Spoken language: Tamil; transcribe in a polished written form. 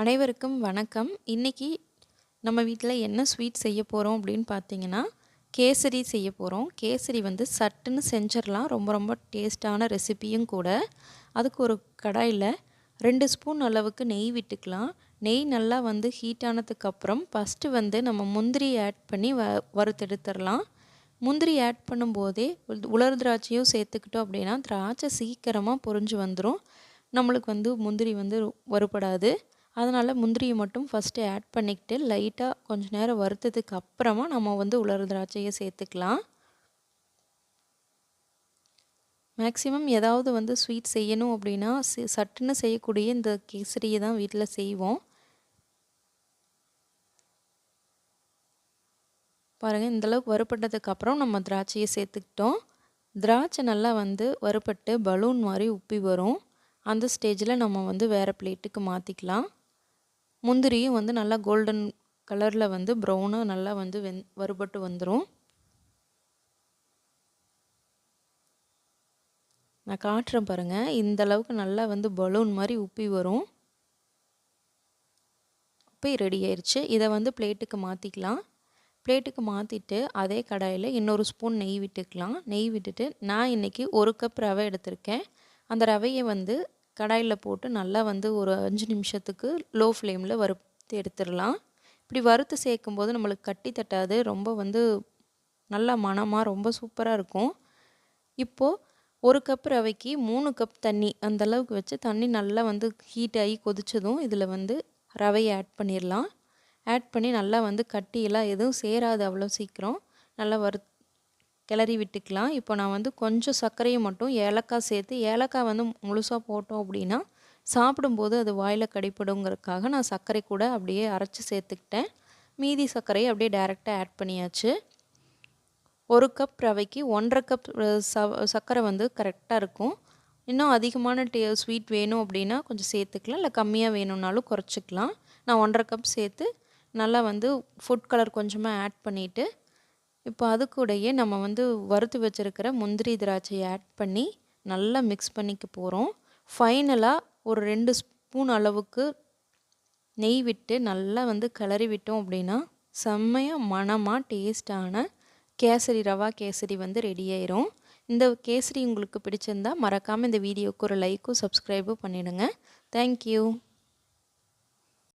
அனைவருக்கும் வணக்கம். இன்னைக்கு நம்ம வீட்டில் என்ன ஸ்வீட் செய்ய போகிறோம் அப்படின்னு பார்த்தீங்கன்னா, கேசரி செய்ய போகிறோம். கேசரி வந்து சட்டுன்னு செஞ்சிடலாம். ரொம்ப ரொம்ப டேஸ்ட்டான ரெசிபியும் கூட. அதுக்கு ஒரு கடாயில் 2 ஸ்பூன் அளவுக்கு நெய் விட்டுக்கலாம். நெய் நல்லா வந்து ஹீட் ஆனதுக்கப்புறம் ஃபஸ்ட்டு வந்து நம்ம முந்திரி ஆட் பண்ணி வறுத்தெடுத்துடலாம். முந்திரி ஆட் பண்ணும்போதே உலர் திராட்சையும் சேர்த்துக்கிட்டோம் அப்படின்னா திராட்சை சீக்கிரமாக பொரிஞ்சு வந்துடும். நம்மளுக்கு வந்து முந்திரி வந்து வறுபடாது. அதனால் முந்திரியை மட்டும் ஃபஸ்ட்டு ஆட் பண்ணிக்கிட்டு லைட்டாக கொஞ்சம் நேரம் வறுத்ததுக்கு அப்புறமா நம்ம வந்து உலர் திராட்சையை சேர்த்துக்கலாம். மேக்ஸிமம் ஏதாவது வந்து ஸ்வீட் செய்யணும் அப்படின்னா சட்டுன்னு செய்யக்கூடிய இந்த கேசரியை தான் வீட்டில் செய்வோம். பாருங்கள், இந்தளவுக்கு வறுபட்டதுக்கப்புறம் நம்ம திராட்சையை சேர்த்துக்கிட்டோம். திராட்சை நல்லா வந்து வறுபட்டு பலூன் மாதிரி உப்பி வரும். அந்த ஸ்டேஜில் நம்ம வந்து வேறு பிளேட்டுக்கு மாற்றிக்கலாம். முந்திரியும் வந்து நல்லா கோல்டன் கலரில் வந்து ப்ரௌனாக நல்லா வந்து வறுபட்டு வந்துடும். நான் காட்டுறேன் பாருங்கள், இந்த அளவுக்கு நல்லா வந்து பலூன் மாதிரி உப்பி வரும். உப்பி ரெடி ஆயிடுச்சு. இதை வந்து பிளேட்டுக்கு மாற்றிக்கலாம். பிளேட்டுக்கு மாற்றிட்டு அதே கடாயில் இன்னொரு ஸ்பூன் நெய் விட்டுக்கலாம். நெய் விட்டுட்டு நான் இன்றைக்கி 1 கப் ரவை எடுத்திருக்கேன். அந்த ரவையை வந்து கடாயில் போட்டு நல்லா வந்து ஒரு 5 நிமிஷத்துக்கு லோ ஃப்ளேமில் வறுத்து எடுத்துடலாம். இப்படி வறுத்து சேர்க்கும்போது நம்மளுக்கு கட்டி தட்டாது. ரொம்ப வந்து நல்லா மணமாக ரொம்ப சூப்பராக இருக்கும். இப்போது 1 கப் ரவைக்கு 3 கப் தண்ணி அந்தளவுக்கு வச்சு தண்ணி நல்லா வந்து ஹீட் ஆகி கொதித்ததும் இதில் வந்து ரவையை ஆட் பண்ணிடலாம். ஆட் பண்ணி நல்லா வந்து கட்டியெல்லாம் எதுவும் சேராது அவ்வளோ சீக்கிரம். நல்லா கிளறி விட்டுக்கலாம். இப்போ நான் வந்து கொஞ்சம் சர்க்கரையை மட்டும் ஏலக்காய் சேர்த்து, ஏலக்காய் வந்து முழுசாக போட்டோம் அப்படின்னா சாப்பிடும்போது அது வாயில் கடிப்படுங்கிறதுக்காக நான் சர்க்கரை கூட அப்படியே அரைச்சி சேர்த்துக்கிட்டேன். மீதி சர்க்கரையை அப்படியே டைரெக்டாக ஆட் பண்ணியாச்சு. 1 கப் ரவைக்கு 1.5 கப் சர்க்கரை வந்து கரெக்டாக இருக்கும். இன்னும் அதிகமான ஸ்வீட் வேணும் அப்படின்னா கொஞ்சம் சேர்த்துக்கலாம், இல்லை கம்மியாக வேணும்னாலும் குறைச்சிக்கலாம். நான் 1.5 கப் சேர்த்து நல்லா வந்து ஃபுட் கலர் கொஞ்சமாக ஆட் பண்ணிவிட்டு, இப்போ அது கூடயே நம்ம வந்து வறுத்து வச்சுருக்கிற முந்திரி திராட்சையை ஆட் பண்ணி நல்லா மிக்ஸ் பண்ணிக்க போகிறோம். ஃபைனலாக ஒரு 2 ஸ்பூன் அளவுக்கு நெய் விட்டு நல்லா வந்து கிளறி விட்டோம் அப்படின்னா செம்மையாக மணமாக டேஸ்டான கேசரி, ரவா கேசரி வந்து ரெடி ஆயிரும். இந்த கேசரி உங்களுக்கு பிடிச்சிருந்தா மறக்காமல் இந்த வீடியோவுக்கு ஒரு லைக்கும் சப்ஸ்கிரைபும் பண்ணிவிடுங்க. தேங்க்யூ.